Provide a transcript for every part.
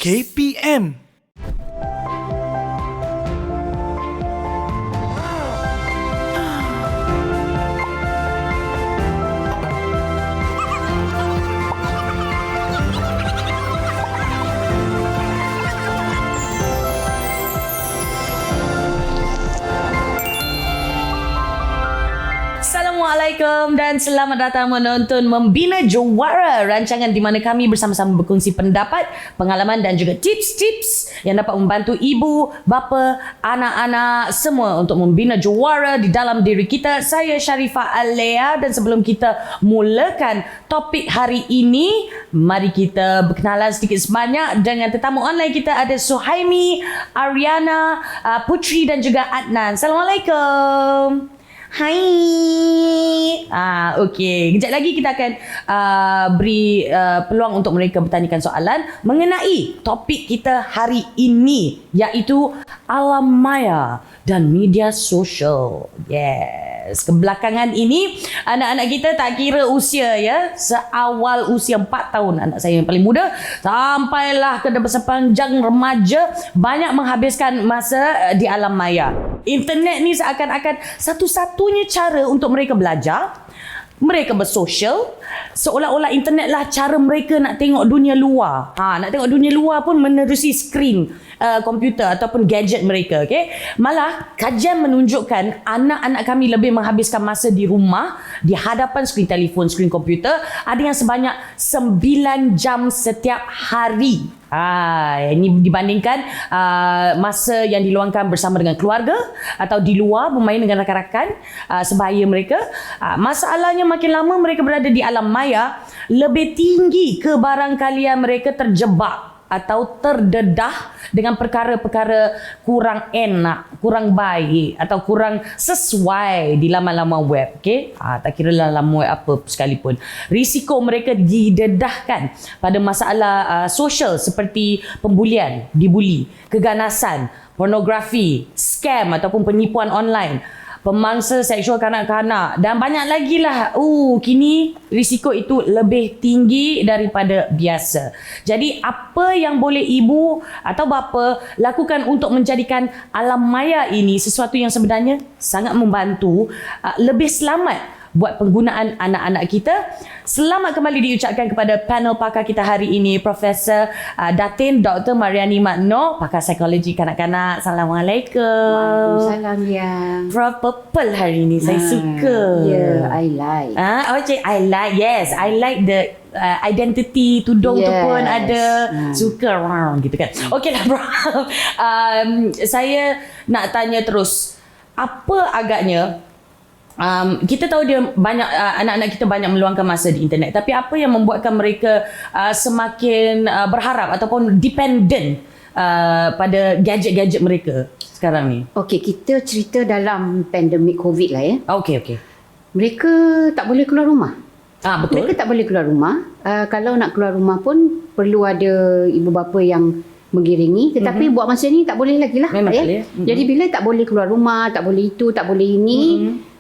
KPM. Assalamualaikum dan selamat datang menonton Membina Jawara, rancangan di mana kami bersama-sama berkongsi pendapat, pengalaman dan juga tips-tips yang dapat membantu ibu, bapa, anak-anak semua untuk membina jawara di dalam diri kita. Saya Sharifah Alea dan sebelum kita mulakan topik hari ini, mari kita berkenalan sedikit sebanyak dengan tetamu online kita. Ada Suhaimi, Ariana, Putri dan juga Adnan. Assalamualaikum. Hai. Okey. Kejap lagi kita akan beri peluang untuk mereka bertanyakan soalan mengenai topik kita hari ini, iaitu alam maya dan media sosial. Yes. Kebelakangan ini anak-anak kita tak kira usia ya, seawal usia 4 tahun anak saya yang paling muda sampailah ke sepanjang remaja banyak menghabiskan masa di alam maya. Internet ni seakan-akan satu-satunya cara untuk mereka belajar, mereka bersosial, seolah-olah internet lah cara mereka nak tengok dunia luar. Nak tengok dunia luar pun menerusi skrin komputer ataupun gadget mereka. Okay? Malah kajian menunjukkan anak-anak kami lebih menghabiskan masa di rumah di hadapan skrin telefon, skrin komputer, ada yang sebanyak 9 jam setiap hari. Ini dibandingkan masa yang diluangkan bersama dengan keluarga atau di luar bermain dengan rakan-rakan sebaya mereka. Masalahnya makin lama mereka berada di alam maya, lebih tinggi kebarangkalian mereka terjebak atau terdedah dengan perkara-perkara kurang enak, kurang baik atau kurang sesuai di laman-laman web. Okay? Tak kira laman web apa sekalipun. Risiko mereka didedahkan pada masalah sosial seperti pembulian, dibuli, keganasan, pornografi, scam ataupun penipuan online, pemangsa seksual kanak-kanak dan banyak lagi lah. Kini risiko itu lebih tinggi daripada biasa. Jadi apa yang boleh ibu atau bapa lakukan untuk menjadikan alam maya ini sesuatu yang sebenarnya sangat membantu lebih selamat buat penggunaan anak-anak kita. Selamat kembali diucapkan kepada panel pakar kita hari ini, Profesor Datin Dr. Mariani Mat Noor, pakar psikologi kanak-kanak. Assalamualaikum. Waalaikumsalam ya. Prof Purple hari ini saya suka. I like. Okay, I like. Yes, I like the identity tudung tu pun ada. Suka gitu kan. Okeylah Prof. Saya nak tanya terus, apa agaknya kita tahu dia banyak anak-anak kita banyak meluangkan masa di internet, tapi apa yang membuatkan mereka semakin berharap ataupun dependent pada gadget-gadget mereka sekarang ni? Okey, kita cerita dalam pandemik COVID lah ya. Okey. Mereka tak boleh keluar rumah. Betul. Mereka tak boleh keluar rumah. Kalau nak keluar rumah pun perlu ada ibu bapa yang mengiringi, tetapi buat masa ni tak boleh lagi lah. Memang ya. tak boleh. Jadi bila tak boleh keluar rumah, tak boleh itu, tak boleh ini,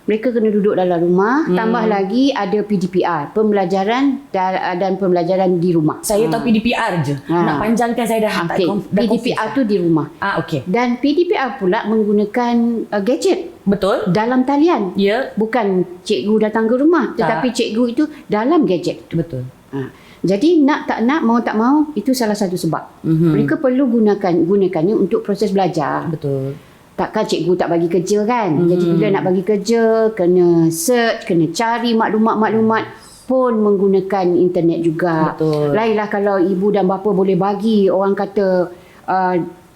mereka kena duduk dalam rumah. Tambah lagi ada PDPR, pembelajaran dan pembelajaran di rumah. Saya tahu PDPR je. Nak panjangkan saya dah PDPR tu di rumah. Okey. Dan PDPR pula menggunakan gadget. Betul. Dalam talian. Ya. Bukan cikgu datang ke rumah, tetapi cikgu itu dalam gadget. Betul. Jadi nak tak nak, mau tak mau, itu salah satu sebab. Mereka perlu gunakannya untuk proses belajar. Betul. Takkan cikgu tak bagi kerja kan. Jadi bila nak bagi kerja, kena search, kena cari maklumat-maklumat pun menggunakan internet juga. Betul. Lainlah kalau ibu dan bapa boleh bagi, orang kata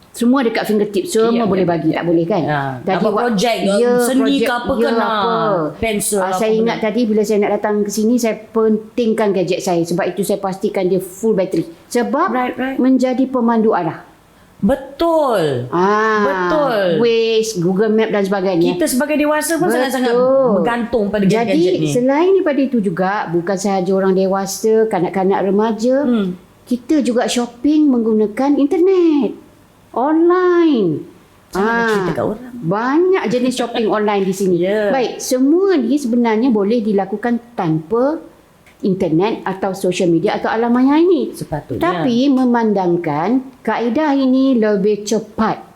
semua dekat fingertip, semua boleh bagi, tak boleh kan. Tadi projek seni ke apa kena pensel. Saya ingat tadi bila saya nak datang ke sini, saya pentingkan gadget saya. Sebab itu saya pastikan dia full bateri. Sebab menjadi pemandu arah. Betul. Betul. Waze, Google Map dan sebagainya. Kita sebagai dewasa pun sangat-sangat bergantung pada gadget ni. Jadi selain daripada itu juga, bukan sahaja orang dewasa, kanak-kanak remaja, kita juga shopping menggunakan internet. Online. Cerita kat orang. Banyak jenis shopping online di sini. Baik, semua ni sebenarnya boleh dilakukan tanpa internet atau social media atau alam maya ini. Sepatutnya. Tapi memandangkan kaedah ini lebih cepat.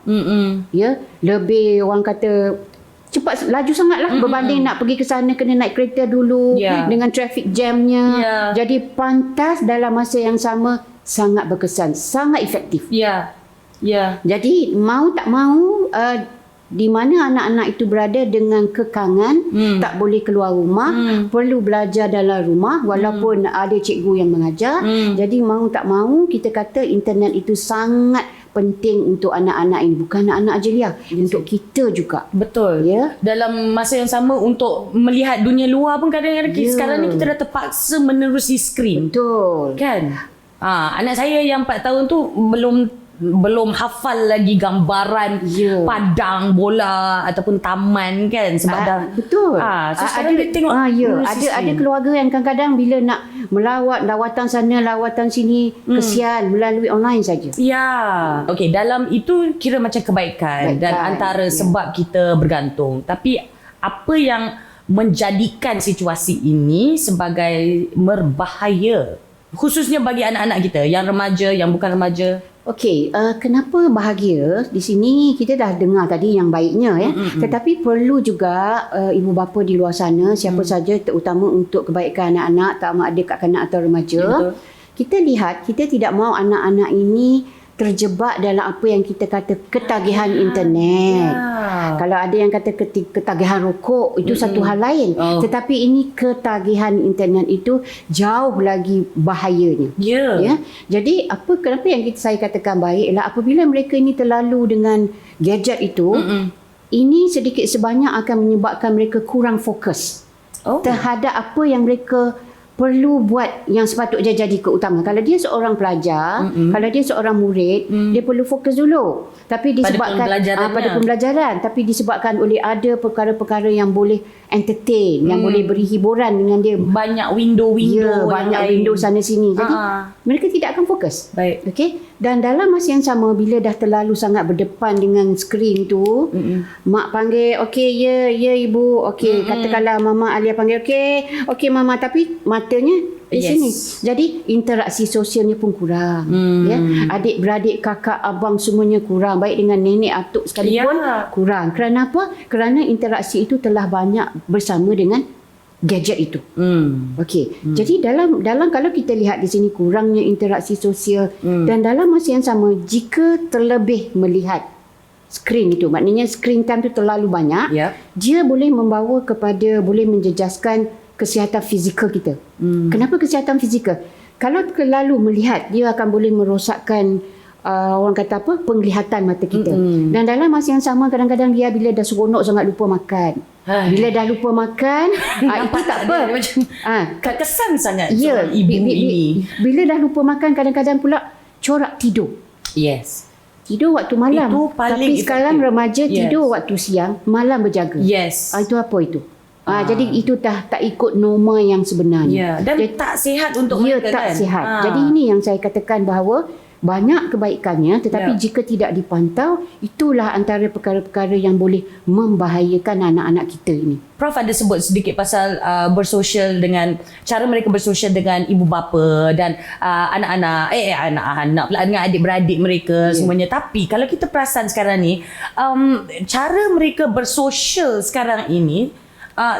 Ya, lebih orang kata cepat, laju sangatlah berbanding nak pergi ke sana kena naik kereta dulu dengan traffic jamnya. Jadi pantas dalam masa yang sama sangat berkesan, sangat efektif. Jadi mau tak mau di mana anak-anak itu berada dengan kekangan, tak boleh keluar rumah, perlu belajar dalam rumah walaupun ada cikgu yang mengajar. Jadi mau tak mau kita kata internet itu sangat penting untuk anak-anak ini, bukan anak-anak aja Lia, untuk kita juga. Betul. Ya. Dalam masa yang sama untuk melihat dunia luar pun kadang-kadang sekarang ni kita dah terpaksa menerusi skrin. Betul. Kan? Anak saya yang 4 tahun tu belum hafal lagi gambaran padang bola ataupun taman kan sebab dah betul. So sekarang dia tengok ada keluarga yang kadang-kadang bila nak melawat lawatan sana lawatan sini kesian melalui online saja. Okey, dalam itu kira macam kebaikan dan antara sebab kita bergantung. Tapi apa yang menjadikan situasi ini sebagai berbahaya khususnya bagi anak-anak kita yang remaja, yang bukan remaja? Okey, kenapa bahagia? Di sini kita dah dengar tadi yang baiknya ya. Tetapi perlu juga ibu bapa di luar sana, siapa saja terutama untuk kebaikan anak-anak, tak ada kanak-kanak atau remaja. Kita lihat, kita tidak mahu anak-anak ini terjebak dalam apa yang kita kata ketagihan internet. Kalau ada yang kata ketagihan rokok, itu satu hal lain. Tetapi ini ketagihan internet itu jauh lagi bahayanya. Ya. Jadi kenapa yang saya katakan baik ialah apabila mereka ini terlalu dengan gadget itu, ini sedikit sebanyak akan menyebabkan mereka kurang fokus terhadap apa yang mereka perlu buat yang sepatutnya jadi keutamaan. Kalau dia seorang pelajar, kalau dia seorang murid, dia perlu fokus dulu. Tapi disebabkan pada pembelajaran, tapi disebabkan oleh ada perkara-perkara yang boleh entertain, yang boleh beri hiburan dengan dia. Banyak window-window, banyak window sana sini. Jadi mereka tidak akan fokus. Okey. Dan dalam masa yang sama bila dah terlalu sangat berdepan dengan skrin tu, mak panggil, okey ya ibu, okey katakanlah mama Alia panggil okey mama, tapi matanya di sini. Jadi interaksi sosialnya pun kurang. Ya. Adik-beradik, kakak, abang semuanya kurang. Baik dengan nenek, atuk sekalipun kurang. Kerana apa? Kerana interaksi itu telah banyak bersama dengan gadget itu. Okey. Jadi dalam kalau kita lihat di sini kurangnya interaksi sosial dan dalam masa yang sama jika terlebih melihat skrin itu, maknanya screen time itu terlalu banyak, dia boleh membawa kepada, boleh menjejaskan kesihatan fizikal kita. Kenapa kesihatan fizikal? Kalau terlalu melihat, dia akan boleh merosakkan orang kata apa, penglihatan mata kita. Dan dalam masa yang sama kadang-kadang dia bila dah seronok sangat lupa makan. Bila dah lupa makan, itu tak apa. Kesan sangat ibu ini. Bila dah lupa makan kadang-kadang pula corak tidur. Tidur waktu malam. Itu paling Tapi sekarang remaja tidur waktu siang, malam berjaga. Itu apa itu? Jadi itu tak ikut norma yang sebenarnya. Dan jadi, tak sihat untuk mereka tak kan? sihat. Jadi ini yang saya katakan bahawa banyak kebaikannya, tetapi jika tidak dipantau, itulah antara perkara-perkara yang boleh membahayakan anak-anak kita ini. Prof ada sebut sedikit pasal bersosial dengan cara mereka bersosial dengan ibu bapa dan anak-anak pula dengan adik-beradik mereka semuanya. Tapi kalau kita perasan sekarang ni, cara mereka bersosial sekarang ini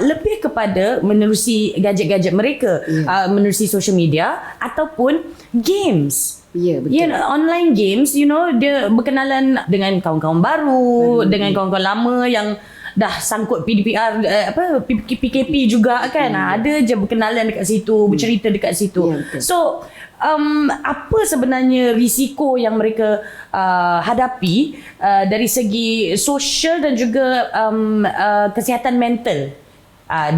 lebih kepada menerusi gadget-gadget mereka, menerusi social media ataupun games. Betul. Online games, dia berkenalan dengan kawan-kawan baru, dengan kawan-kawan lama yang dah sangkut PDPR, PKP juga kan. Ada je berkenalan dekat situ, bercerita dekat situ. So, apa sebenarnya risiko yang mereka hadapi dari segi sosial dan juga kesihatan mental?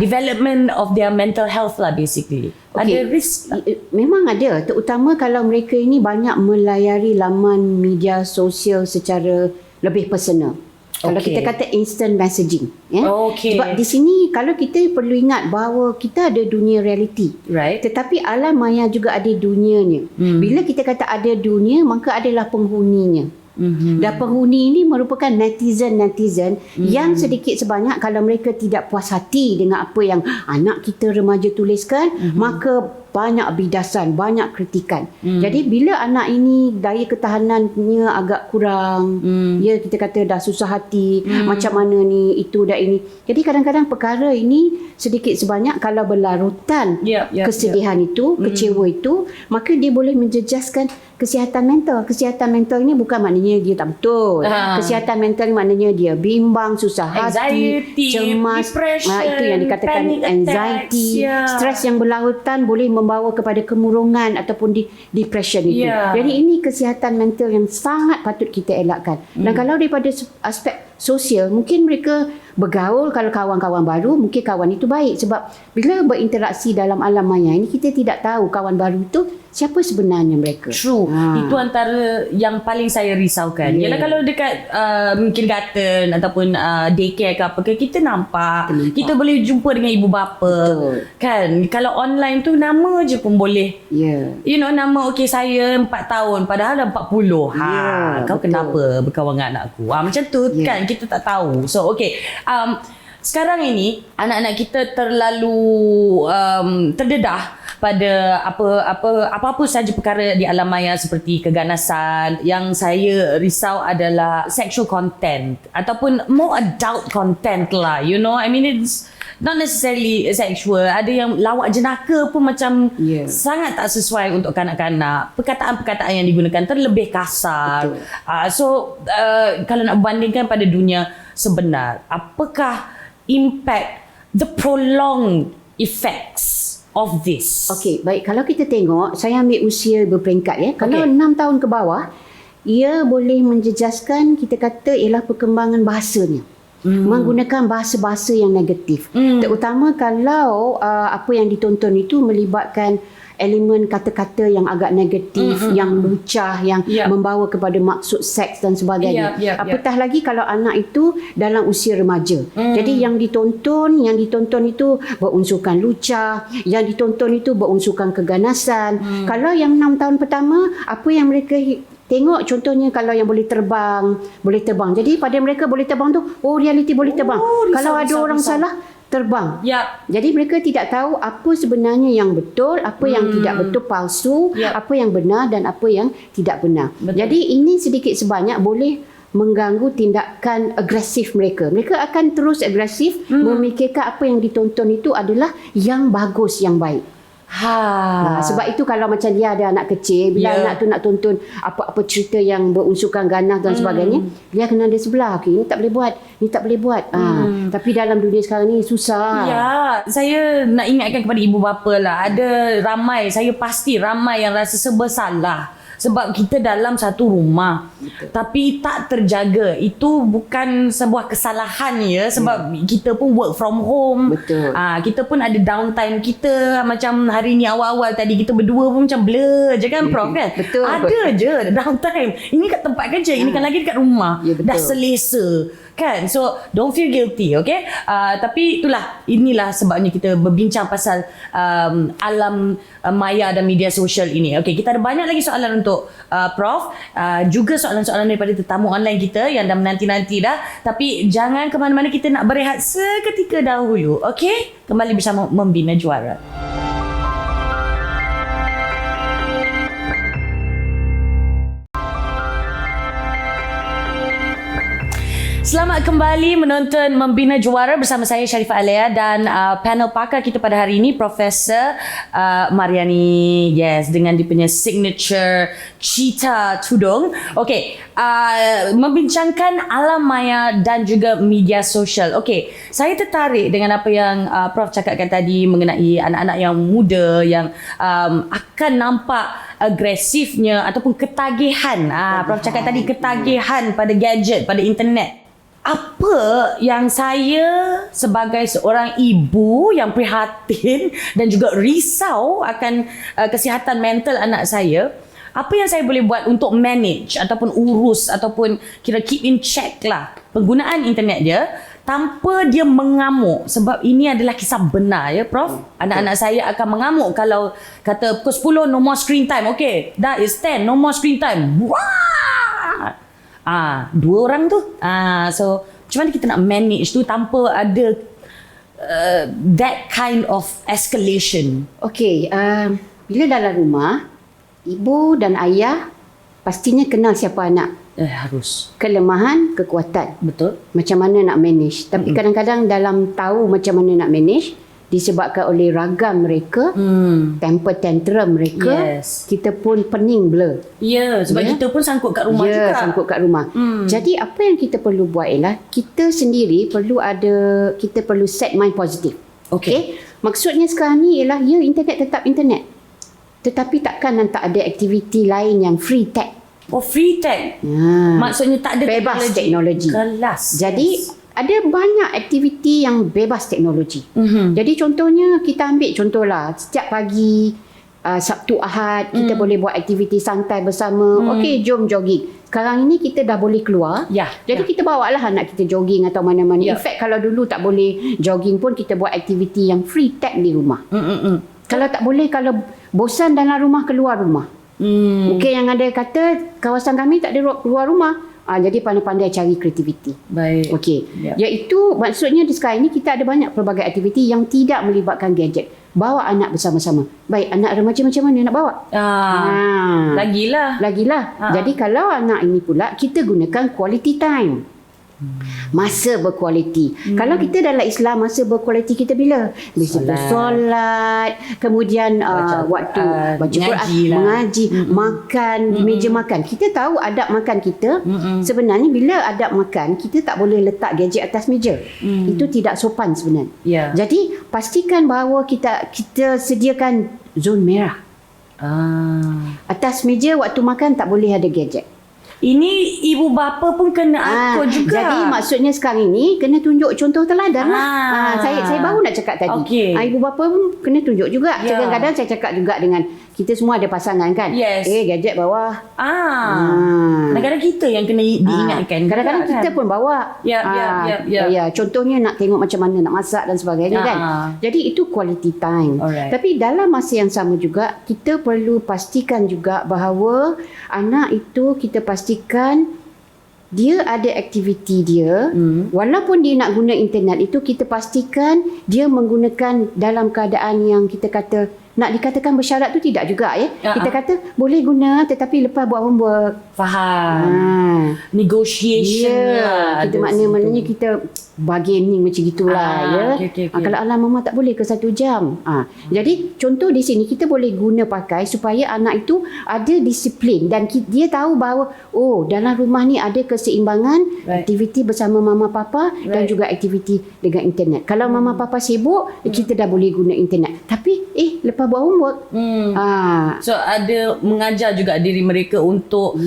Development of their mental health lah basically. Ada risk? Memang ada, terutama kalau mereka ini banyak melayari laman media sosial secara lebih personal. Kalau kita kata instant messaging, sebab di sini kalau kita perlu ingat bahawa kita ada dunia reality, tetapi alam maya juga ada dunianya. Bila kita kata ada dunia, maka adalah penghuninya. Dan penghuni ini merupakan netizen yang sedikit sebanyak kalau mereka tidak puas hati dengan apa yang anak kita remaja tuliskan, maka banyak bidasan, banyak kritikan. Jadi bila anak ini daya ketahanannya agak kurang, ya kita kata dah susah hati, macam mana ni, itu dah ini. Jadi kadang-kadang perkara ini sedikit sebanyak kalau berlarutan kesedihan itu, kecewa itu, maka dia boleh menjejaskan kesihatan mental. Kesihatan mental ni bukan maknanya dia tak betul. Kesihatan mental ni maknanya dia bimbang, susah hati, cemas, itu yang dikatakan anxiety, stres yang berlarutan boleh membawa kepada kemurungan ataupun depression itu. Jadi ini kesihatan mental yang sangat patut kita elakkan. Dan kalau daripada aspek sosial, mungkin mereka bergaul, kalau kawan-kawan baru, mungkin kawan itu baik. Sebab bila berinteraksi dalam alam maya ini, kita tidak tahu kawan baru itu siapa sebenarnya mereka. True. Itu antara yang paling saya risaukan. Yalah kalau dekat kindergarten ataupun daycare ke apa ke, kita nampak. Kita boleh jumpa dengan ibu bapa. Kan? Kalau online tu nama je pun boleh. You know, nama saya 4 tahun padahal dah 40. Kau kenapa berkawan dengan anakku? Macam tu kan, kita tak tahu. So sekarang ini anak-anak kita terlalu terdedah pada apa-apa saja perkara di alam maya seperti keganasan. Yang saya risau adalah sexual content ataupun more adult content lah, you know. I mean, it's not necessarily sexual. Ada yang lawak jenaka pun macam sangat tak sesuai untuk kanak-kanak. Perkataan-perkataan yang digunakan terlebih kasar. Kalau nak bandingkan pada dunia sebenar, apakah impact, the prolonged effects of this? Okey, baik. Kalau kita tengok, saya ambil usia berperingkat ya. Kalau 6 tahun ke bawah, ia boleh menjejaskan, kita kata, ialah perkembangan bahasanya. Menggunakan bahasa-bahasa yang negatif. Terutama kalau apa yang ditonton itu melibatkan elemen kata-kata yang agak negatif, yang lucah, yang membawa kepada maksud seks dan sebagainya. Apatah lagi kalau anak itu dalam usia remaja. Jadi yang ditonton itu berunsurkan lucah, yang ditonton itu berunsurkan keganasan. Kalau yang 6 tahun pertama, apa yang mereka tengok, contohnya kalau yang boleh terbang. Jadi pada mereka boleh terbang tu, realiti boleh terbang. Kalau ada orang salah, terbang. Jadi mereka tidak tahu apa sebenarnya yang betul, apa yang tidak betul, palsu, apa yang benar dan apa yang tidak benar. Jadi ini sedikit sebanyak boleh mengganggu tindakan agresif mereka. Mereka akan terus agresif, memikirkan apa yang ditonton itu adalah yang bagus, yang baik. Sebab itu kalau macam dia ada anak kecil, bila anak tu nak tonton apa-apa cerita yang berunsurkan ganas dan sebagainya, dia kena ada sebelah, ni tak boleh buat, ni tak boleh buat. Tapi dalam dunia sekarang ni susah. Saya nak ingatkan kepada ibu bapa lah, ada ramai, saya pasti ramai yang rasa serba salah sebab kita dalam satu rumah. Tapi tak terjaga. Itu bukan sebuah kesalahan ya, sebab kita pun work from home. Kita pun ada downtime kita. Macam hari ni awal-awal tadi kita berdua pun macam blur je kan, Prof kan? Ada je downtime. Ini kat tempat kerja, ini kan lagi dekat rumah. Dah selesa kan. So don't feel guilty, okay? Tapi inilah sebabnya kita berbincang pasal alam maya dan media sosial ini. Okay, kita ada banyak lagi soalan untuk Prof, juga soalan-soalan daripada tetamu online kita yang dah menanti-nanti dah. Tapi jangan ke mana-mana, kita nak berehat seketika dahulu. Okay, kembali bersama Membina Juara. Selamat kembali menonton Membina Juara bersama saya Sharifah Alea dan panel pakar kita pada hari ini Profesor Mariani, dengan dia punya signature cheetah tudung. Okey, membincangkan alam maya dan juga media sosial. Okey, saya tertarik dengan apa yang Prof cakapkan tadi mengenai anak-anak yang muda yang akan nampak agresifnya ataupun ketagihan. Prof cakap tadi ketagihan pada gadget, pada internet. Apa yang saya sebagai seorang ibu yang prihatin dan juga risau akan kesihatan mental anak saya, apa yang saya boleh buat untuk manage ataupun urus ataupun kira keep in check lah penggunaan internet dia tanpa dia mengamuk, sebab ini adalah kisah benar ya Prof. Anak-anak saya akan mengamuk kalau kata pukul 10 no more screen time. Okay, dah is 10 no more screen time. Wah! Dua orang tu. So macam mana kita nak manage tu tanpa ada that kind of escalation? Okey, bila dalam rumah, ibu dan ayah pastinya kenal siapa anak. Harus. Kelemahan, kekuatan. Betul. Macam mana nak manage. Tapi kadang-kadang dalam tahu macam mana nak manage, disebabkan oleh ragam mereka, temper tantrum mereka, kita pun pening blur. Ya, sebab kita pun sangkut kat rumah juga. Ya, sangkut kat rumah. Jadi apa yang kita perlu buat ialah kita sendiri kita perlu set mind positif. Okey. Maksudnya sekarang ni ialah internet tetap internet. Tetapi takkan tak ada aktiviti lain yang free tech. Free tech. Maksudnya tak ada bebas teknologi. Kelas. Jadi ada banyak aktiviti yang bebas teknologi. Jadi contohnya kita ambil contohlah setiap pagi Sabtu Ahad kita boleh buat aktiviti santai bersama. Okey, jom jogging. Sekarang ini kita dah boleh keluar. Jadi kita bawa lah anak kita jogging atau mana-mana. In fact kalau dulu tak boleh jogging pun kita buat aktiviti yang free tech di rumah. Kalau tak boleh, kalau bosan dalam rumah, keluar rumah. Mungkin yang ada kata kawasan kami tak ada keluar rumah. Jadi pandai-pandai cari kreativiti. Baik. Okey. Iaitu maksudnya di sekarang ini kita ada banyak pelbagai aktiviti yang tidak melibatkan gadget. Bawa anak bersama-sama. Baik, anak remaja macam mana nak bawa? Lagilah. Jadi kalau anak ini pula kita gunakan quality time. Masa berkualiti. Kalau kita dalam Islam, masa berkualiti kita bila? Bila bersolat, kemudian waktu baca Quran, mengaji, makan di meja makan. Kita tahu adab makan kita. Sebenarnya bila adab makan, kita tak boleh letak gadget atas meja. Itu tidak sopan sebenarnya. Jadi pastikan bahawa kita sediakan zon merah. Atas meja waktu makan tak boleh ada gadget. Ini ibu bapa pun kena atur juga. Jadi maksudnya sekarang ini kena tunjuk contoh teladan lah. Saya baru nak cakap tadi. Ibu bapa pun kena tunjuk juga. Kadang-kadang saya cakap juga dengan kita semua ada pasangan kan. Gadget bawah. Kadang-kadang kita yang kena diingatkan. Kadang-kadang kita pun bawa. Contohnya nak tengok macam mana nak masak dan sebagainya kan. Jadi itu quality time. Tapi dalam masa yang sama juga kita perlu pastikan juga bahawa anak itu kita pastikan dia ada aktiviti dia. Walaupun dia nak guna internet itu, kita pastikan dia menggunakan dalam keadaan yang kita kata nak dikatakan bersyarat tu tidak juga Kita kata boleh guna tetapi lepas buat homework. Faham. Negotiation lah. Kita maknanya kita bargaining macam gitulah Kalau alam mama tak boleh ke 1 jam. Jadi contoh di sini kita boleh guna pakai supaya anak itu ada disiplin dan dia tahu bahawa dalam rumah ni ada keseimbangan aktiviti bersama mama papa dan juga aktiviti dengan internet. Kalau mama papa sibuk, kita dah boleh guna internet. Tapi lepas buat homework. So ada mengajar juga diri mereka untuk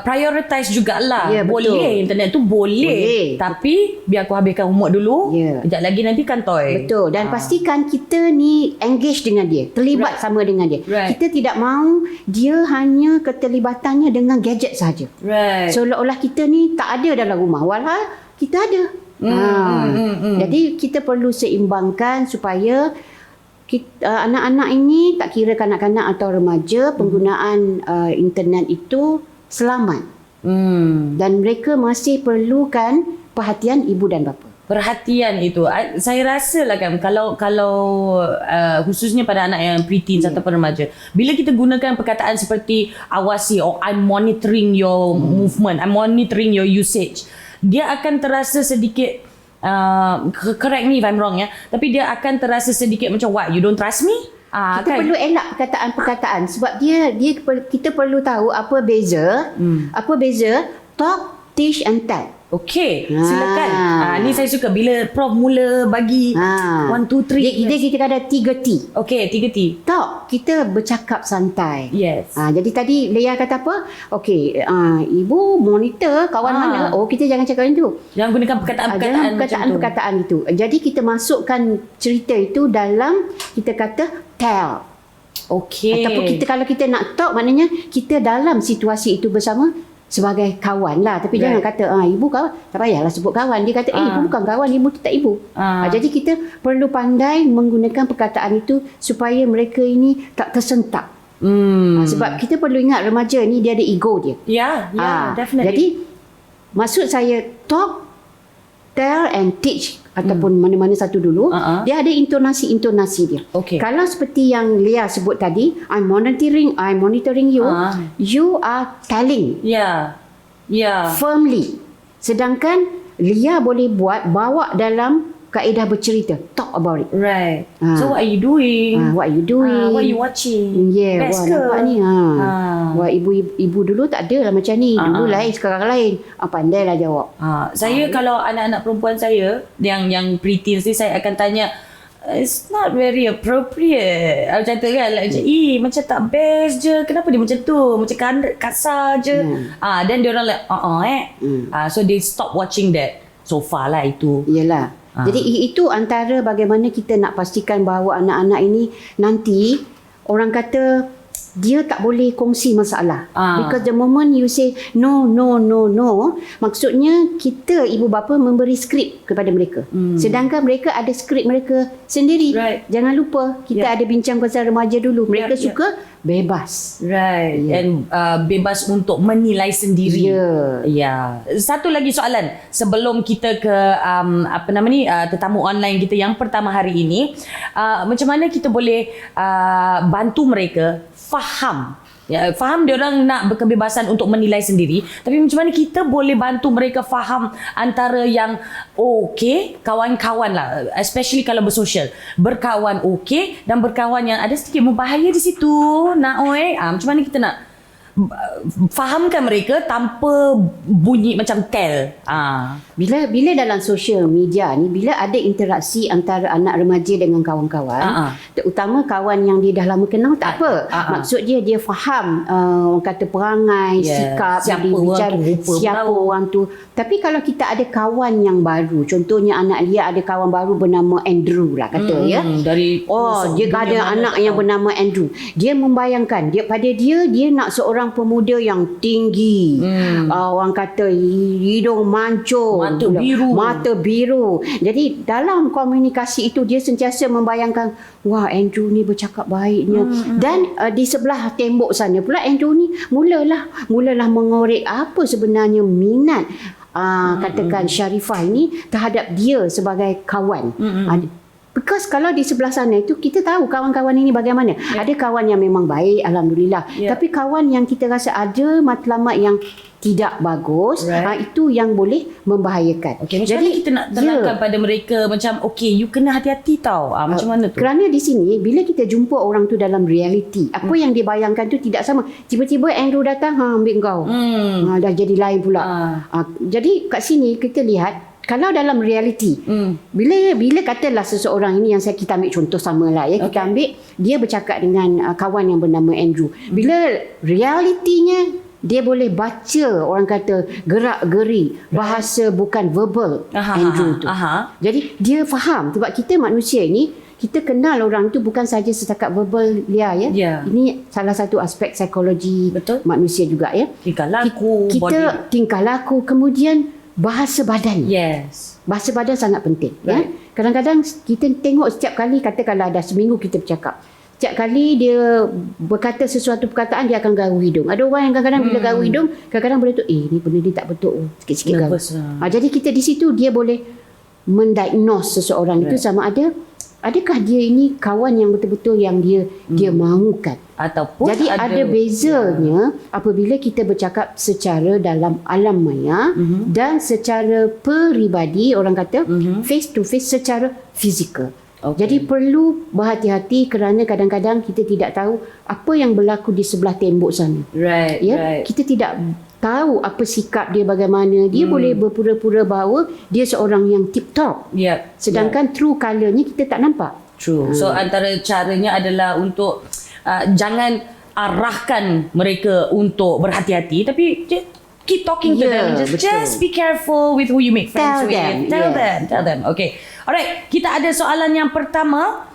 prioritize jugalah. Boleh internet tu boleh. Tapi biar aku habiskan homework dulu. Kejap lagi nanti kantoi. Betul. Dan pastikan kita ni engage dengan dia, terlibat sama dengan dia. Kita tidak mahu dia hanya keterlibatannya dengan gadget saja. Seolah-olah kita ni tak ada dalam rumah, walhal kita ada. Jadi kita perlu seimbangkan supaya anak-anak ini, tak kira kanak-kanak atau remaja, penggunaan internet itu selamat. Dan mereka masih perlukan perhatian ibu dan bapa. Perhatian itu, saya rasa lah kan, kalau khususnya pada anak yang preteens ataupun remaja, bila kita gunakan perkataan seperti awasi, I'm monitoring your movement, I'm monitoring your usage, dia akan terasa sedikit correct me if I'm wrong tapi dia akan terasa sedikit macam, what, you don't trust me? Kita perlu elak perkataan-perkataan sebab kita perlu tahu apa beza talk, teach and tell. Okey, silakan. Ni saya suka bila Prof mula bagi 1, 2, 3. Kita ada 3 T. Okey, 3 T. Talk, kita bercakap santai. Jadi tadi Leah kata apa? Okey, ibu monitor kawan mana? Kita jangan cakap macam tu. Jangan gunakan perkataan itu. Jadi kita masukkan cerita itu dalam, kita kata tell. Ataupun kalau kita nak talk, maknanya kita dalam situasi itu bersama sebagai kawan lah. Tapi jangan kata ibu kawan, tak payahlah sebut kawan. Dia kata ibu bukan kawan, ibu tetap ibu. Jadi kita perlu pandai menggunakan perkataan itu supaya mereka ini tak tersentak. Sebab kita perlu ingat remaja ni dia ada ego dia. Definitely. Jadi maksud saya talk, tell and teach ataupun mana-mana satu dulu, dia ada intonasi-intonasi dia. Okay. Kalau seperti yang Lia sebut tadi, I'm monitoring you, you are telling firmly. Sedangkan Lia boleh bawa dalam kaedah bercerita, talk about it. Right. So what are you doing? What are you doing? What are you watching? Best ke? Nampak ni. Wah, ibu dulu tak ada lah macam ni. Dulu lain, sekarang lain. Pandailah jawab. Saya kalau anak-anak perempuan saya yang preteens ni, saya akan tanya, it's not very appropriate. Macam tu kan, like, macam tak best je. Kenapa dia macam tu? Macam kasar je. Then dia orang like, so they stop watching that. So far lah itu. Yelah. Jadi itu antara bagaimana kita nak pastikan bahawa anak-anak ini nanti orang kata dia tak boleh kongsi masalah. Because the moment you say no, maksudnya kita ibu bapa memberi skrip kepada mereka. Sedangkan mereka ada skrip mereka sendiri. Right. Jangan lupa kita ada bincang pasal remaja dulu. Mereka suka bebas. Right. And bebas untuk menilai sendiri. Satu lagi soalan sebelum kita ke tetamu online kita yang pertama hari ini, macam mana kita boleh bantu mereka faham dia orang nak berkebebasan untuk menilai sendiri, tapi macam mana kita boleh bantu mereka faham antara yang kawan-kawan lah, especially kalau bersosial, berkawan dan berkawan yang ada sedikit berbahaya di situ. Macam mana kita nak fahamkan mereka tanpa bunyi macam tell. Bila dalam social media ni, bila ada interaksi antara anak remaja dengan kawan-kawan, terutama kawan yang dia dah lama kenal, tak apa. Maksud dia faham orang kata perangai, sikap, siapa orang tu. Tapi kalau kita ada kawan yang baru, contohnya anak dia ada kawan baru bernama Andrew lah kata dari dia ada anak yang bernama Andrew. Dia membayangkan dia nak seorang pemuda yang tinggi, orang kata hidung mancung, mata biru. Jadi dalam komunikasi itu dia sentiasa membayangkan, wah, Andrew ni bercakap baiknya. Dan di sebelah tembok sana pula Andrew ni mulalah mengorek apa sebenarnya minat katakan Sharifah ini terhadap dia sebagai kawan. Because kalau di sebelah sana itu kita tahu kawan-kawan ini bagaimana. Ada kawan yang memang baik, alhamdulillah. Tapi kawan yang kita rasa ada matlamat yang tidak bagus, itu yang boleh membahayakan. Jadi kita nak tenangkan pada mereka macam you kena hati-hati tau. Macam mana tu? Kerana di sini bila kita jumpa orang tu dalam reality, apa yang dibayangkan tu tidak sama. Tiba-tiba Andrew datang, ambil kau. Dah jadi lain pula. Jadi kat sini kita lihat, kalau dalam reality, bila katalah seseorang ini yang kita ambil contoh samalah kita ambil dia bercakap dengan kawan yang bernama Andrew. Bila realitinya dia boleh baca orang kata gerak-geri bahasa bukan verbal Andrew tu. Jadi dia faham sebab kita manusia ini kita kenal orang tu bukan saja setakat verbal dia Ini salah satu aspek psikologi manusia juga Tingkah laku, tingkah laku, kemudian bahasa badan. Bahasa badan sangat penting. Kadang-kadang kita tengok setiap kali, katakanlah dah seminggu kita bercakap, setiap kali dia berkata sesuatu perkataan dia akan garu hidung. Ada orang yang kadang-kadang bila garu hidung, kadang-kadang boleh tu ni benda ni tak betul, sikit-sikit garu. Jadi kita di situ dia boleh mendiagnose seseorang itu sama adakah dia ini kawan yang betul-betul yang dia mahukan. Ataupun jadi ada bezanya apabila kita bercakap secara dalam alam maya dan secara peribadi, orang kata face to face, secara fizikal. Jadi perlu berhati-hati kerana kadang-kadang kita tidak tahu apa yang berlaku di sebelah tembok sana. Kita tidak tahu apa sikap dia bagaimana. Dia boleh berpura-pura bahawa dia seorang yang tip-top. Sedangkan true colournya kita tak nampak. So antara caranya adalah untuk jangan arahkan mereka untuk berhati-hati, tapi keep talking to them. Just be careful with who you make friends with. Tell them. Okay. Alright, kita ada soalan yang pertama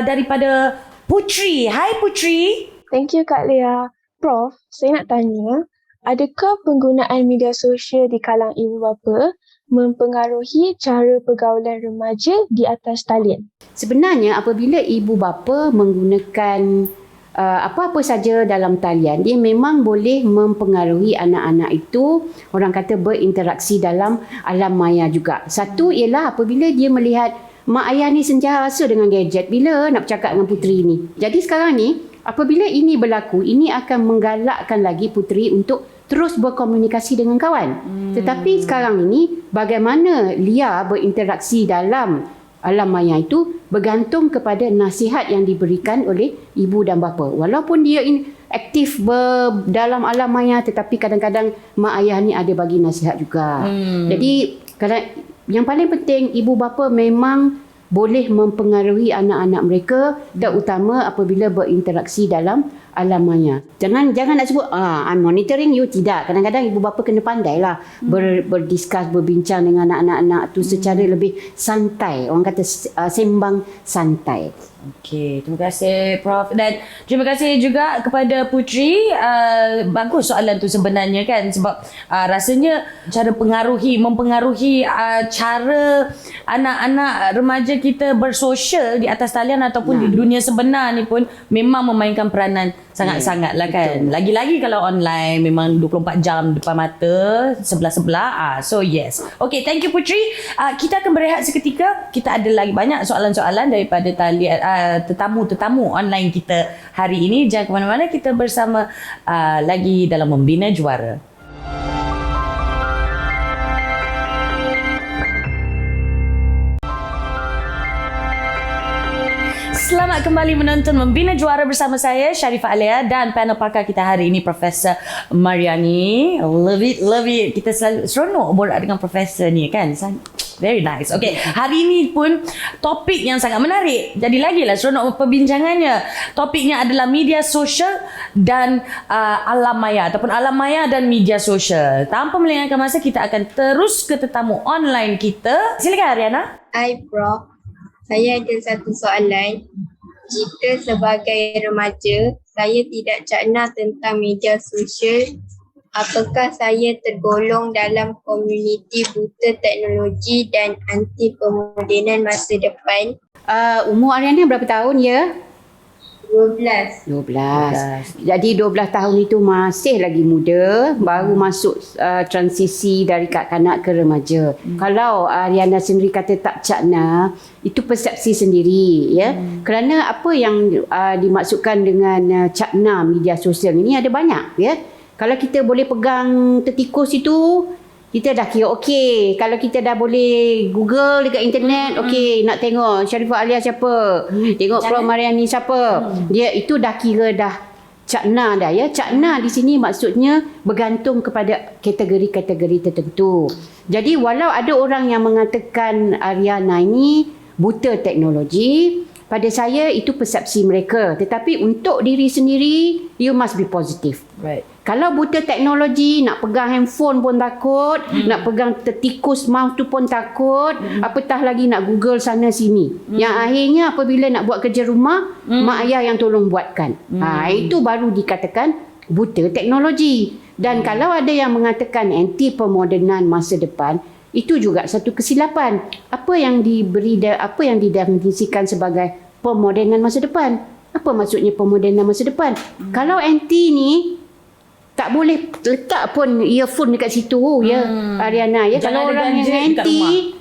daripada Putri. Hai Putri. Thank you Kak Lia. Prof, saya nak tanya, adakah penggunaan media sosial di kalangan ibu bapa mempengaruhi cara pergaulan remaja di atas talian? Sebenarnya apabila ibu bapa menggunakan apa-apa saja dalam talian, dia memang boleh mempengaruhi anak-anak itu, orang kata berinteraksi dalam alam maya juga. Satu ialah apabila dia melihat mak ayah ni sentiasa dengan gadget, bila nak bercakap dengan puteri ni. Jadi sekarang ni, apabila ini berlaku, ini akan menggalakkan lagi puteri untuk terus berkomunikasi dengan kawan. Tetapi sekarang ini, bagaimana Lia berinteraksi dalam alam maya itu bergantung kepada nasihat yang diberikan oleh ibu dan bapa. Walaupun dia aktif dalam alam maya, tetapi kadang-kadang mak ayah ni ada bagi nasihat juga. Jadi yang paling penting, ibu bapa memang boleh mempengaruhi anak-anak mereka, terutama apabila berinteraksi dalam alam maya. Jangan nak sebut I'm monitoring you, tidak. Kadang-kadang ibu bapa kena pandailah berdiskus, berbincang dengan anak-anak tu secara lebih santai. Orang kata sembang santai. Okey, terima kasih Prof. Dan terima kasih juga kepada Puteri. Bagus soalan tu sebenarnya kan, sebab rasanya cara mempengaruhi cara anak-anak remaja kita bersosial di atas talian ataupun di dunia sebenar ni pun memang memainkan peranan sangat-sangat lah kan. Betul. Lagi-lagi kalau online memang 24 jam depan mata sebelah-sebelah. So yes. Okay, thank you Puteri. Kita akan berehat seketika. Kita ada lagi banyak soalan-soalan daripada tetamu-tetamu online kita hari ini. Jangan ke mana-mana, kita bersama lagi dalam Membina Juara. Selamat kembali menonton Membina Juara bersama saya Sharifah Alia dan panel pakar kita hari ini Profesor Mariani. Love it. Kita selalu seronok borak dengan Profesor ni kan. Very nice. Okay, hari ini pun topik yang sangat menarik. Jadi lagilah seronok perbincangannya. Topiknya adalah media sosial dan alam maya ataupun alam maya dan media sosial. Tanpa melengahkan masa, kita akan terus ke tetamu online kita. Silakan Ariana. Hai Prof. Saya ada satu soalan. Jika sebagai remaja, saya tidak cakna tentang media sosial, apakah saya tergolong dalam komuniti buta teknologi dan anti pemodenan masa depan? Umur Ariana berapa tahun ya? 12. 12. Jadi 12 tahun itu masih lagi muda, baru masuk transisi dari kanak-kanak ke remaja. Kalau Ariana sendiri kata tak cakna, itu persepsi sendiri ya. Kerana apa yang dimaksudkan dengan cakna media sosial ini ada banyak ya. Kalau kita boleh pegang tertikus itu, kita dah kira okey. Kalau kita dah boleh Google dekat internet, okey, nak tengok Sharifah Alia siapa, tengok Prof Mariani siapa, dia itu dah kira dah cakna dah ya. Cakna di sini maksudnya bergantung kepada kategori-kategori tertentu. Jadi walau ada orang yang mengatakan Ariana ini buta teknologi, pada saya itu persepsi mereka. Tetapi untuk diri sendiri, you must be positive. Right. Kalau buta teknologi, nak pegang handphone pun takut, nak pegang tertikus mouse tu pun takut, apatah lagi nak Google sana sini. Yang akhirnya apabila nak buat kerja rumah, mak ayah yang tolong buatkan. Itu baru dikatakan buta teknologi. Dan kalau ada yang mengatakan anti pemodenan masa depan, itu juga satu kesilapan. Apa yang didefinisikan sebagai pemodenan masa depan? Apa maksudnya pemodenan masa depan? Kalau anti ni tak boleh letak pun earphone dekat situ ya Ariana ya. Kalau orang yang anti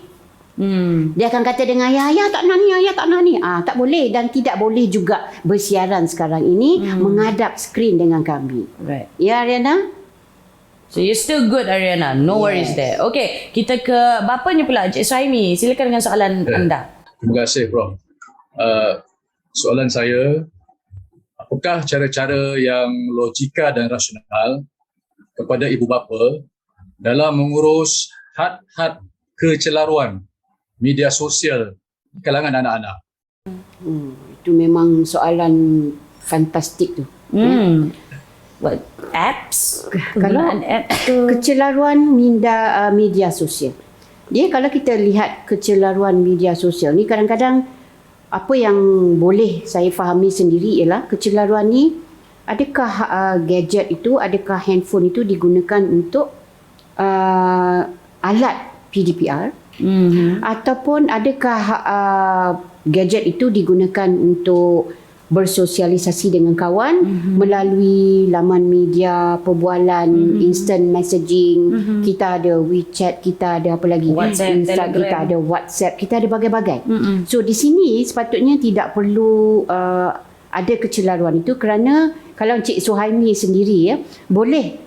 dia akan kata dengan ayah tak nak ni, ayah tak nak ni. Tak boleh, dan tidak boleh juga bersiaran sekarang ini menghadap skrin dengan kami. Right. Ya Ariana? So you're still good Ariana. No worries there. Okay, kita ke bapanya pula, Cik Suhaimi. Silakan dengan soalan anda. Terima kasih Prof. Soalan saya, apakah cara-cara yang logika dan rasional kepada ibu bapa dalam mengurus had-had kecelaruan media sosial di kalangan anak-anak? Itu memang soalan fantastik tu. What, apps? Kalau apps tu kecelaruan media sosial. Dia kalau kita lihat kecelaruan media sosial ni, kadang-kadang apa yang boleh saya fahami sendiri ialah kecelaruan ni, adakah gadget itu, adakah handphone itu digunakan untuk alat PDPR, ataupun adakah gadget itu digunakan untuk bersosialisasi dengan kawan melalui laman media, perbualan, instant messaging. Kita ada WeChat, kita ada apa lagi? WhatsApp, Telegram. Kita ada WhatsApp, kita ada bagai-bagai. So di sini sepatutnya tidak perlu ada kecelaruan itu, kerana kalau Encik Suhaimi sendiri boleh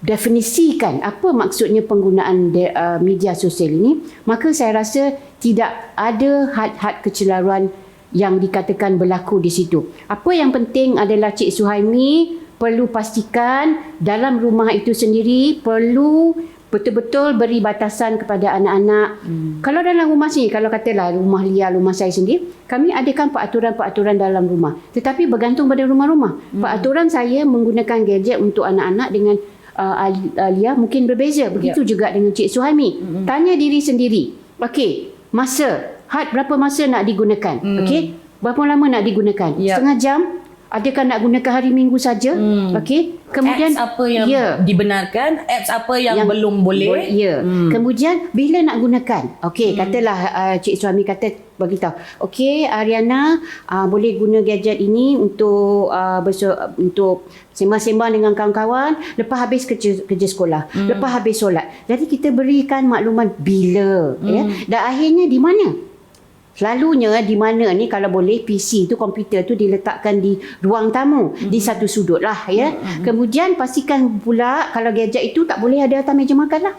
definisikan apa maksudnya penggunaan media sosial ini, maka saya rasa tidak ada had-had kecelaruan yang dikatakan berlaku di situ. Apa yang penting adalah Cik Suhaimi perlu pastikan dalam rumah itu sendiri perlu betul-betul beri batasan kepada anak-anak. Kalau dalam rumah sini, kalau katalah rumah Lia, rumah saya sendiri, kami adakan peraturan-peraturan dalam rumah. Tetapi bergantung pada rumah-rumah. Peraturan saya menggunakan gadget untuk anak-anak dengan Lia mungkin berbeza. Begitu juga dengan Cik Suhaimi. Tanya diri sendiri. Okey, masa, had berapa masa nak digunakan? Okey, berapa lama nak digunakan? Setengah jam? Adakah nak gunakan hari Minggu saja? Okey. Kemudian apps apa yang dibenarkan, apps apa yang belum boleh. Kemudian bila nak gunakan? Okey, katalah Cik Suhaimi kata beritahu. Okey, Ariana boleh guna gadget ini untuk untuk sembang-sembang dengan kawan-kawan lepas habis kerja sekolah, lepas habis solat. Jadi kita berikan maklumat bila dan akhirnya di mana? Selalunya di mana ni, kalau boleh PC tu, komputer tu diletakkan di ruang tamu, di satu sudut lah Kemudian pastikan pula kalau gadget itu tak boleh ada atas meja makan lah.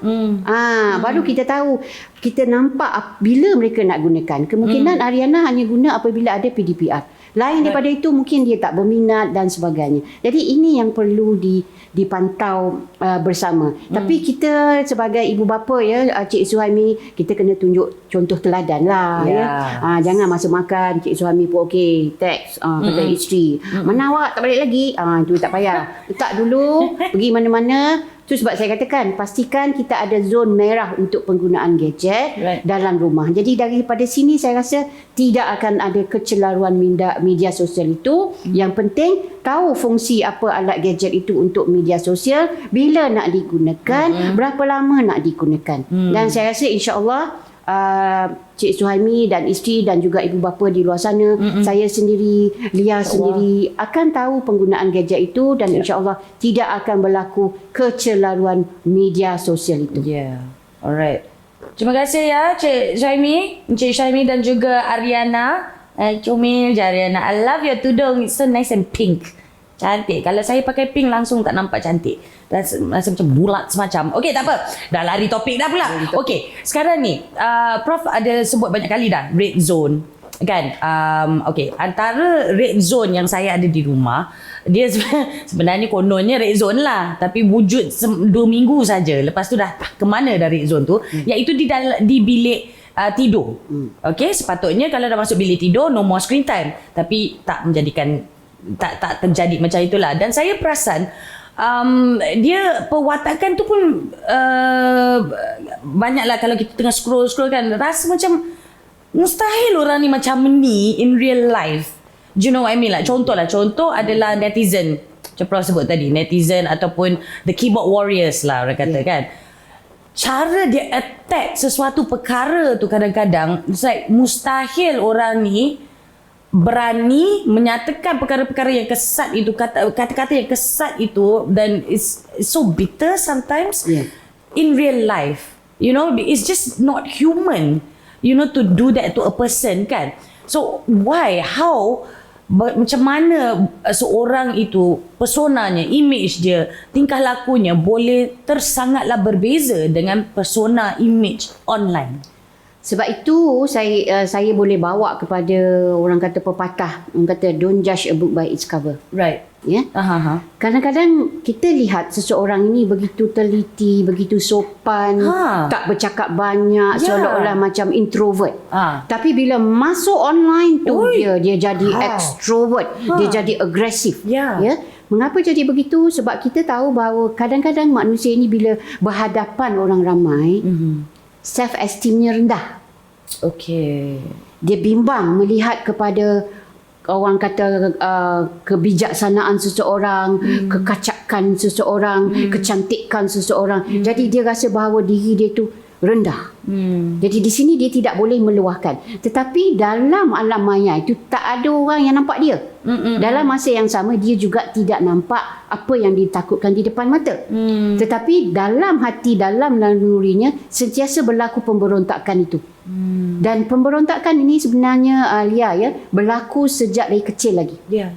Baru kita tahu, kita nampak bila mereka nak gunakan. Kemungkinan Ariana hanya guna apabila ada PDPR. Lain daripada itu mungkin dia tak berminat dan sebagainya. Jadi ini yang perlu dipantau bersama. Tapi kita sebagai ibu bapa Cik Suhaimi, kita kena tunjuk contoh teladan lah jangan masa makan Cik Suhaimi pun okey teks kata isteri, mana awak tak balik lagi, itu tak payah, letak dulu pergi mana-mana. Itu sebab saya katakan pastikan kita ada zon merah untuk penggunaan gadget dalam rumah. Jadi daripada sini saya rasa tidak akan ada kecelaruan media sosial itu. Yang penting tahu fungsi apa alat gadget itu untuk media sosial, bila nak digunakan, berapa lama nak digunakan. Dan saya rasa insya-Allah Cik Suhaimi dan isteri dan juga ibu bapa di luar sana, saya sendiri, Lia sendiri akan tahu penggunaan gadget itu dan insya-Allah tidak akan berlaku kecelaruan media sosial itu. Alright. Terima kasih Cik Suhaimi, Encik Suhaimi dan juga Ariana. Comel je Ariana. I love your tudung. It's so nice and pink. Cantik. Kalau saya pakai pink langsung tak nampak cantik. Rasa macam bulat semacam. Okey, tak apa. Dah lari topik dah pula. Okey, sekarang ni Prof ada sebut banyak kali dah red zone. Kan? Okey, antara red zone yang saya ada di rumah, dia sebenarnya kononnya red zone lah. Tapi wujud 2 minggu saja. Lepas tu dah ke mana dah red zone tu? Iaitu di bilik tidur. Okey, sepatutnya kalau dah masuk bilik tidur, no more screen time. Tapi tak menjadikan tak terjadi macam itulah. Dan saya perasan dia perwatakan tu pun banyaklah. Kalau kita tengah scroll kan, rasa macam mustahil orang ni macam ni in real life. Do you know what I mean? Contoh adalah netizen, macam Prof sebut tadi, netizen ataupun the keyboard warriors lah orang kata kan. Cara dia attack sesuatu perkara tu kadang-kadang mustahil orang ni berani menyatakan perkara-perkara yang kesat itu, kata-kata yang kesat itu, dan it's so bitter sometimes in real life. You know, it's just not human, you know, to do that to a person kan. So why, how, macam mana seorang itu, personanya, image dia, tingkah lakunya boleh sangatlah berbeza dengan persona image online. Sebab itu saya boleh bawa kepada orang kata pepatah, orang kata don't judge a book by its cover. Right. Kadang-kadang kita lihat seseorang ini begitu teliti, begitu sopan, tak bercakap banyak, seolah-olah macam introvert. Tapi bila masuk online tu dia jadi extrovert, dia jadi agresif. Mengapa jadi begitu? Sebab kita tahu bahawa kadang-kadang manusia ini bila berhadapan orang ramai, self esteemnya rendah. Dia bimbang melihat kepada orang kata kebijaksanaan seseorang, kekacakan seseorang, kecantikan seseorang. Jadi dia rasa bahawa diri dia tu rendah. Jadi di sini dia tidak boleh meluahkan. Tetapi dalam alam maya itu tak ada orang yang nampak dia. Dalam masa yang sama dia juga tidak nampak apa yang ditakutkan di depan mata. Tetapi dalam hati, dalam nalurinya sentiasa berlaku pemberontakan itu. Dan pemberontakan ini sebenarnya Lia ya, berlaku sejak dari kecil lagi. Ya.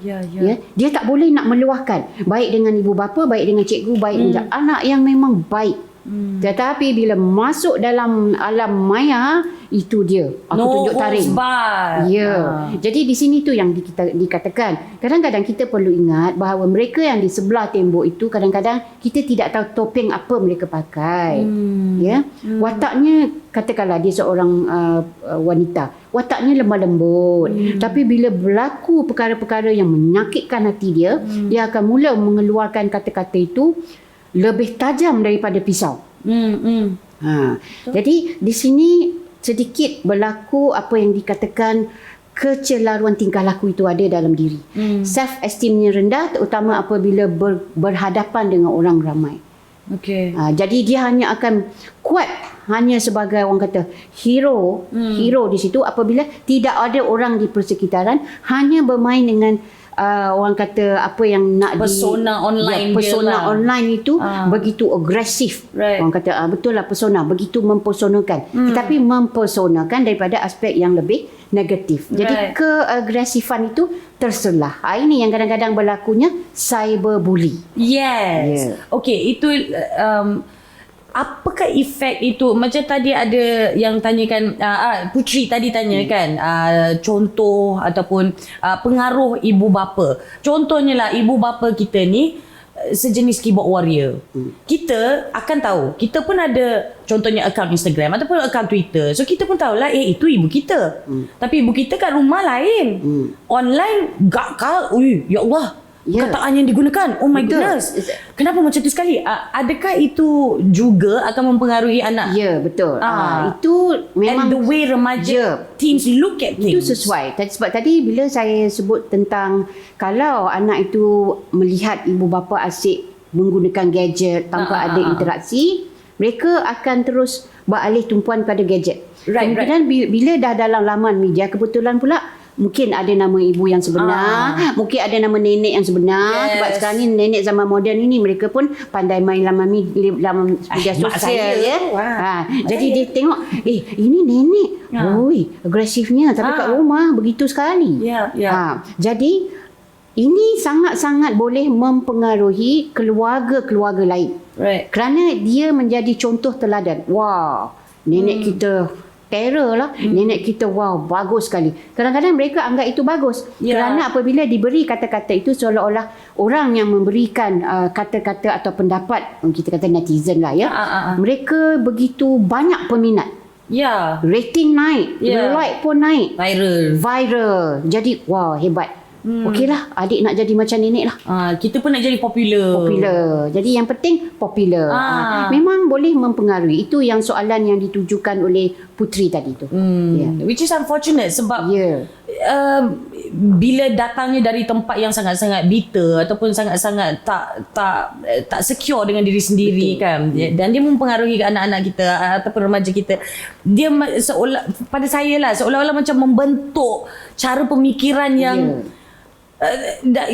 Dia tak boleh nak meluahkan, baik dengan ibu bapa, baik dengan cikgu, baik dengan anak yang memang baik. Tetapi bila masuk dalam alam maya, itu dia aku tunjuk taring. Jadi di sini tu yang dikatakan, kadang-kadang kita perlu ingat bahawa mereka yang di sebelah tembok itu kadang-kadang kita tidak tahu topeng apa mereka pakai. Wataknya, katakanlah dia seorang wanita, wataknya lemah lembut, tapi bila berlaku perkara-perkara yang menyakitkan hati dia, dia akan mula mengeluarkan kata-kata itu lebih tajam daripada pisau. Jadi di sini sedikit berlaku apa yang dikatakan kecelaruan tingkah laku itu ada dalam diri. Self esteemnya rendah, terutama apabila berhadapan dengan orang ramai. Jadi dia hanya akan kuat hanya sebagai orang kata hero di situ apabila tidak ada orang di persekitaran, hanya bermain dengan orang kata apa yang nak persona online persona online itu begitu agresif. Orang kata betul lah, persona begitu mempersonakan, tetapi mempersonakan daripada aspek yang lebih negatif. Jadi keagresifan itu terselah. Ini yang kadang-kadang berlakunya cyberbully. Okey, itu apakah efek itu? Macam tadi ada yang tanyakan, Putri tadi tanyakan contoh ataupun pengaruh ibu bapa. Contohnya lah, ibu bapa kita ni sejenis keyboard warrior. Kita akan tahu, kita pun ada contohnya akaun Instagram ataupun akaun Twitter. So kita pun tahulah itu ibu kita. Tapi ibu kita kat rumah lain. Online ya Allah, kataan yang digunakan, oh my goodness, kenapa macam tu sekali? Adakah itu juga akan mempengaruhi anak? Ya, betul. Itu memang, and the way remaja teens look at things, itu sesuai. Sebab tadi bila saya sebut tentang kalau anak itu melihat ibu bapa asyik menggunakan gadget tanpa ada interaksi, mereka akan terus beralih tumpuan pada gadget. Kemudian bila dah dalam laman media, kebetulan pula mungkin ada nama ibu yang sebenar, mungkin ada nama nenek yang sebenar. Sebab sekarang ni nenek zaman moden ini mereka pun pandai main laman media sosial jadi dia tengok ini nenek agresifnya, tapi kat rumah begitu sekali. Jadi ini sangat-sangat boleh mempengaruhi keluarga-keluarga lain. Kerana dia menjadi contoh teladan. Nenek kita terror lah, nenek kita bagus sekali. Kadang-kadang mereka anggap itu bagus. Kerana apabila diberi kata-kata itu, seolah-olah orang yang memberikan kata-kata atau pendapat, kita kata netizen lah mereka begitu banyak peminat. Rating naik, like pun naik, viral. Jadi hebat. Okeylah, adik nak jadi macam nenek lah. Kita pun nak jadi popular. Jadi yang penting popular. Memang boleh mempengaruhi. Itu yang soalan yang ditujukan oleh Putri tadi tu. Which is unfortunate sebab bila datangnya dari tempat yang sangat-sangat bitter ataupun sangat-sangat tak secure dengan diri sendiri. Kan, dan dia mempengaruhi ke anak-anak kita ataupun remaja kita. Dia pada saya lah, seolah-olah macam membentuk cara pemikiran yang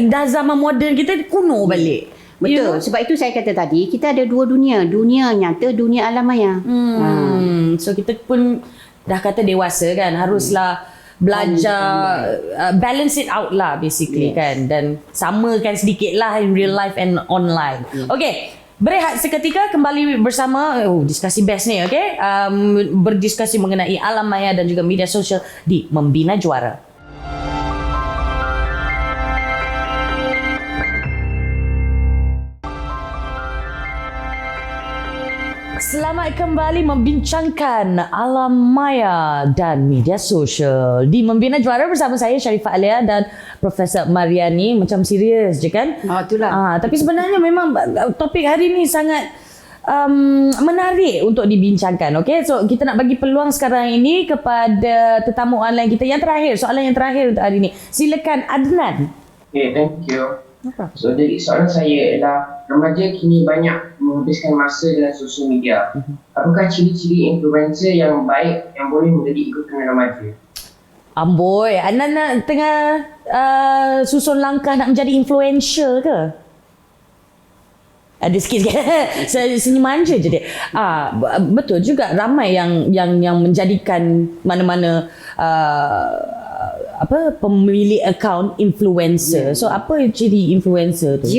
dah zaman moden kita kuno balik. Betul. Sebab itu saya kata tadi, kita ada dua dunia. Dunia nyata, dunia alam maya. So kita pun dah kata dewasa kan, haruslah belajar balance it out lah basically kan, dan samakan sedikit lah in real life and online. Okay, berehat seketika, kembali bersama diskusi best ni. Okay, berdiskusi mengenai alam maya dan juga media sosial di Membina Juara. Selamat kembali membincangkan alam maya dan media sosial di Membina Juara bersama saya Sharifah Alia dan Profesor Mariani. Macam serius je kan? Itulah. Tapi sebenarnya memang topik hari ni sangat menarik untuk dibincangkan. Okay, so kita nak bagi peluang sekarang ini kepada tetamu online kita yang terakhir, soalan yang terakhir untuk hari ini. Silakan Adnan. Okay, thank you. So jadi soalan saya ialah remaja kini banyak menghabiskan masa dengan sosial media. Apakah ciri-ciri influencer yang baik yang boleh menjadi ikutan remaja? Amboi, Anan tengah susun langkah nak menjadi influencer ke? Ada sikit-sikit. Senyum manja je dia. Betul juga, ramai yang menjadikan mana-mana pemilik akaun influencer. So apa ciri influencer tu?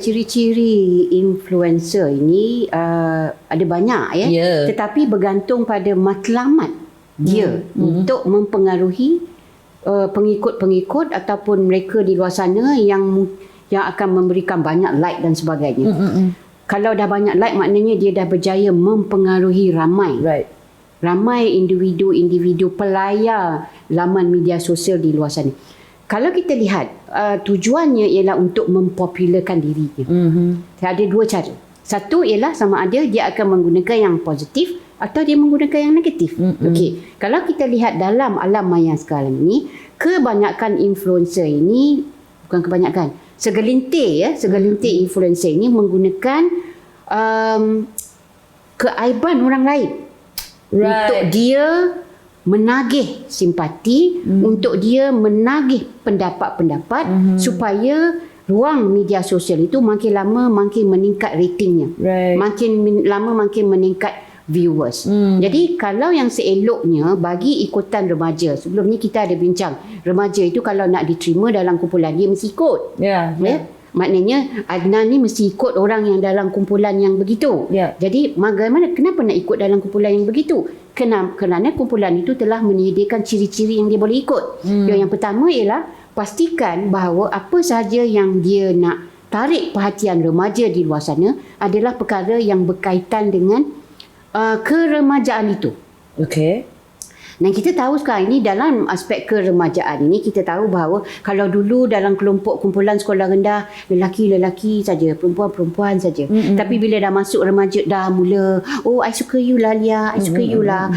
Ciri-ciri influencer ini ada banyak ya. Tetapi bergantung pada matlamat dia untuk mempengaruhi pengikut-pengikut ataupun mereka di luar sana yang akan memberikan banyak like dan sebagainya. Kalau dah banyak like, maknanya dia dah berjaya mempengaruhi ramai. Ramai individu pelayar laman media sosial di luar sana. Kalau kita lihat tujuannya ialah untuk mempopularkan dirinya. Ada dua cara. Satu ialah sama ada dia akan menggunakan yang positif atau dia menggunakan yang negatif. Okey. Kalau kita lihat dalam alam maya sekarang ini, kebanyakan influencer ini, bukan kebanyakan, segelintir influencer ini menggunakan keaiban orang lain untuk dia menagih simpati, untuk dia menagih pendapat-pendapat supaya ruang media sosial itu makin lama makin meningkat ratingnya. Makin lama makin meningkat viewers. Jadi kalau yang seeloknya bagi ikutan remaja, sebelum ni kita ada bincang, remaja itu kalau nak diterima dalam kumpulan dia mesti ikut. Maknanya Adnan ni mesti ikut orang yang dalam kumpulan yang begitu. Jadi kenapa nak ikut dalam kumpulan yang begitu? Kerana kumpulan itu telah menyediakan ciri-ciri yang dia boleh ikut. Yang pertama ialah pastikan bahawa apa sahaja yang dia nak tarik perhatian remaja di luar sana adalah perkara yang berkaitan dengan keremajaan itu. Dan kita tahu sekarang ini dalam aspek keremajaan ini, kita tahu bahawa kalau dulu dalam kelompok kumpulan sekolah rendah, lelaki-lelaki saja, perempuan-perempuan saja. Tapi bila dah masuk remaja, dah mula, I suka you lah Lia, I suka you lah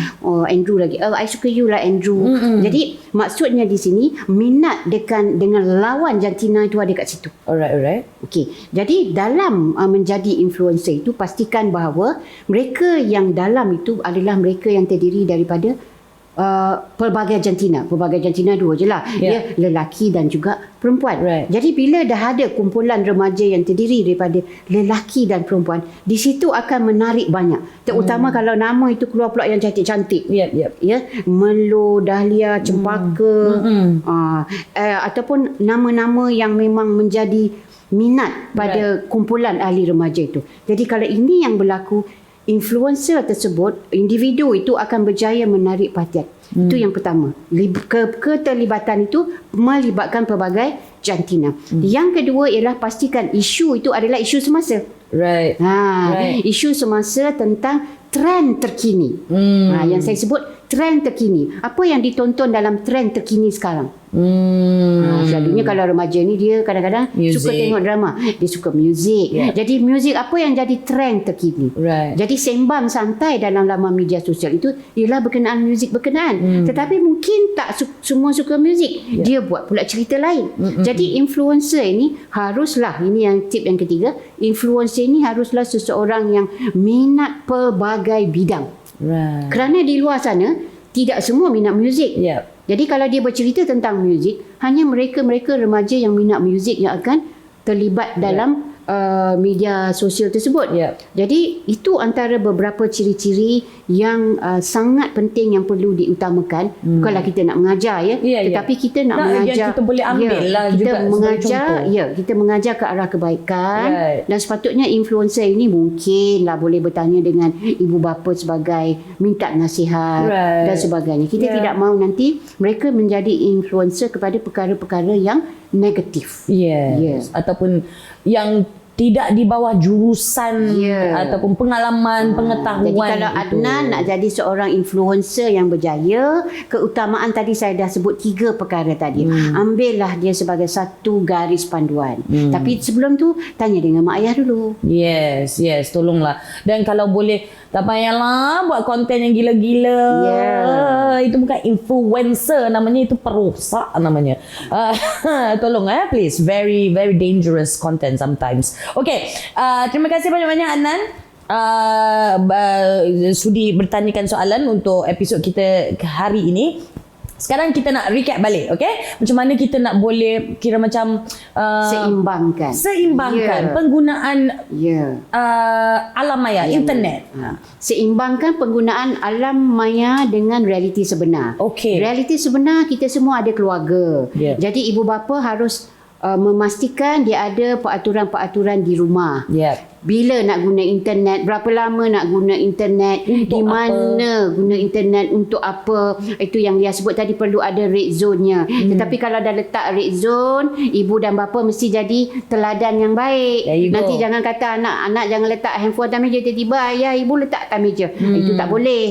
Andrew lagi, I suka you lah Andrew. Jadi maksudnya di sini minat dengan lawan jantina itu ada kat situ. Alright. Okey. Jadi dalam menjadi influencer itu, pastikan bahawa mereka yang dalam itu adalah mereka yang terdiri daripada pelbagai jantina dua je lah, lelaki dan juga perempuan. Jadi bila dah ada kumpulan remaja yang terdiri daripada lelaki dan perempuan, di situ akan menarik banyak, terutama kalau nama itu keluar pula yang cantik-cantik. Melo, Dahlia, Cempaka, ataupun nama-nama yang memang menjadi minat pada kumpulan ahli remaja itu. Jadi kalau ini yang berlaku, influencer tersebut, individu itu akan berjaya menarik perhatian. Itu yang pertama. Keterlibatan itu melibatkan pelbagai jantina. Yang kedua ialah pastikan isu itu adalah isu semasa. Isu semasa tentang trend terkini. Yang saya sebut trend terkini. Apa yang ditonton dalam trend terkini sekarang? Selalunya kalau remaja ni dia kadang-kadang suka tengok drama, dia suka muzik. Jadi muzik apa yang jadi trend terkini? Jadi sembang santai dalam laman media sosial itu ialah berkenaan muzik berkenaan. Tetapi mungkin tak semua suka muzik. Dia buat pula cerita lain. Jadi influencer ini haruslah, ini yang tip yang ketiga, influencer ini haruslah seseorang yang minat pelbagai bidang. Kerana di luar sana tidak semua minat muzik. Jadi kalau dia bercerita tentang muzik, hanya mereka-mereka remaja yang minat muzik yang akan terlibat dalam media sosial tersebut. Jadi itu antara beberapa ciri-ciri yang sangat penting yang perlu diutamakan. Bukanlah kita nak mengajar tetapi kita nak mengajar, kita boleh ambil lah kita juga mengajar, kita mengajar ke arah kebaikan. Dan sepatutnya influencer ini mungkinlah boleh bertanya dengan ibu bapa sebagai minta nasihat dan sebagainya. Kita tidak mahu nanti mereka menjadi influencer kepada perkara-perkara yang negatif. Ataupun yang tidak di bawah jurusan ataupun pengalaman, pengetahuan. Jadi kalau Adnan nak jadi seorang influencer yang berjaya, keutamaan tadi saya dah sebut 3 perkara tadi. Ambillah dia sebagai satu garis panduan. Tapi sebelum tu tanya dengan mak ayah dulu. Yes, tolonglah. Dan kalau boleh Tak payahlah buat konten yang gila-gila. Itu bukan influencer namanya, itu perosak namanya. Tolong please. Very very dangerous content sometimes. Okay, terima kasih banyak-banyak Adnan. Sudi bertanyakan soalan untuk episod kita hari ini. Sekarang kita nak recap balik, okay? Macam mana kita nak boleh kira macam seimbangkan penggunaan alam maya, internet. Seimbangkan penggunaan alam maya dengan realiti sebenar. Okay. Realiti sebenar, kita semua ada keluarga. Jadi ibu bapa harus memastikan dia ada peraturan-peraturan di rumah. Bila nak guna internet, berapa lama nak guna internet, di mana guna internet, untuk apa. Itu yang dia sebut tadi, perlu ada red zone-nya. Tetapi kalau dah letak red zone, ibu dan bapa mesti jadi teladan yang baik. Nanti jangan kata anak jangan letak handphone atas meja, tiba-tiba ayah ibu letak atas meja. Itu tak boleh.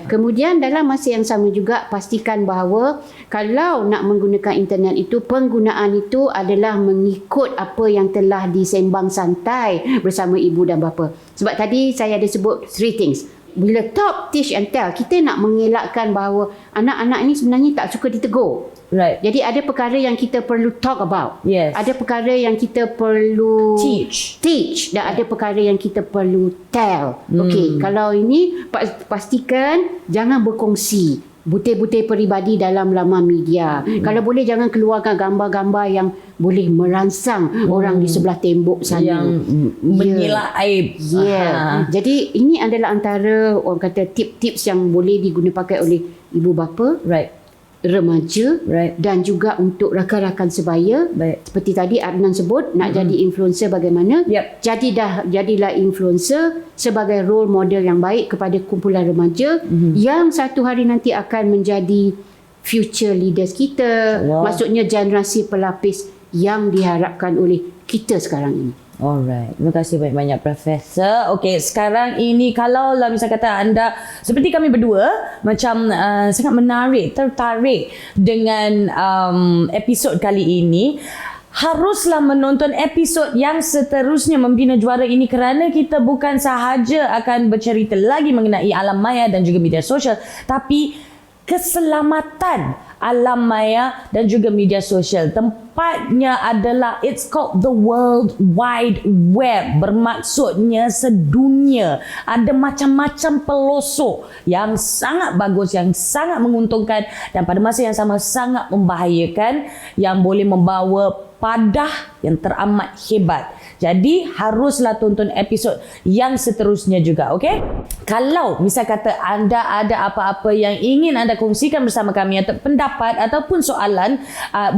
Kemudian dalam masa yang sama juga pastikan bahawa kalau nak menggunakan internet itu, penggunaan itu adalah mengikut apa yang telah disembang santai bersama ibu dan bapa. Sebab tadi saya ada sebut 3 things. Bila talk, teach and tell, kita nak mengelakkan bahawa anak-anak ni sebenarnya tak suka ditegur. Jadi ada perkara yang kita perlu talk about. Ada perkara yang kita perlu teach dan ada perkara yang kita perlu tell. Okey, kalau ini pastikan jangan berkongsi butir-butir peribadi dalam laman media. Kalau boleh jangan keluarkan gambar-gambar yang boleh merangsang orang di sebelah tembok sana. Yang menyilak aib. Jadi ini adalah antara orang kata tip-tips yang boleh diguna pakai oleh ibu bapa, remaja dan juga untuk rakan-rakan sebaya. Seperti tadi Adnan sebut, nak jadi influencer bagaimana? Jadilah influencer sebagai role model yang baik kepada kumpulan remaja yang satu hari nanti akan menjadi future leaders kita. Maksudnya generasi pelapis yang diharapkan oleh kita sekarang ini. Alright, terima kasih banyak-banyak Profesor. Okey, sekarang ini kalau lah misalnya kata anda seperti kami berdua macam sangat menarik, tertarik dengan episod kali ini, haruslah menonton episod yang seterusnya Membina Juara ini, kerana kita bukan sahaja akan bercerita lagi mengenai alam maya dan juga media sosial, tapi keselamatan alam maya dan juga media sosial. Tempatnya adalah, it's called the World Wide Web. Bermaksudnya sedunia. Ada macam-macam pelosok yang sangat bagus, yang sangat menguntungkan dan pada masa yang sama sangat membahayakan, yang boleh membawa padah yang teramat hebat. Jadi haruslah tonton episod yang seterusnya juga, okey? Kalau misal kata anda ada apa-apa yang ingin anda kongsikan bersama kami atau pendapat ataupun soalan,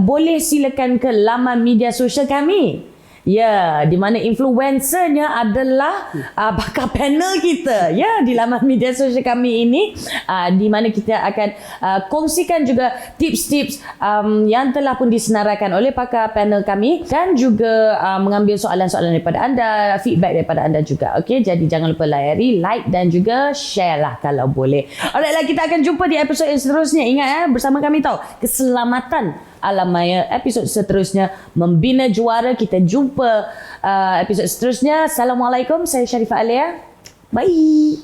boleh silakan ke laman media sosial kami. Di mana influencernya adalah bakal panel kita di laman media sosial kami ini, di mana kita akan kongsikan juga tips-tips yang telah pun disenaraikan oleh pakar panel kami dan juga mengambil soalan-soalan daripada anda, feedback daripada anda juga. Okey, jadi jangan lupa layari, like dan juga share lah kalau boleh. Alright, kita akan jumpa di episod yang seterusnya. Ingat bersama kami keselamatan alam maya, episod seterusnya Membina Juara. Kita jumpa episod seterusnya. Assalamualaikum, saya Sharifah Alia. Bye.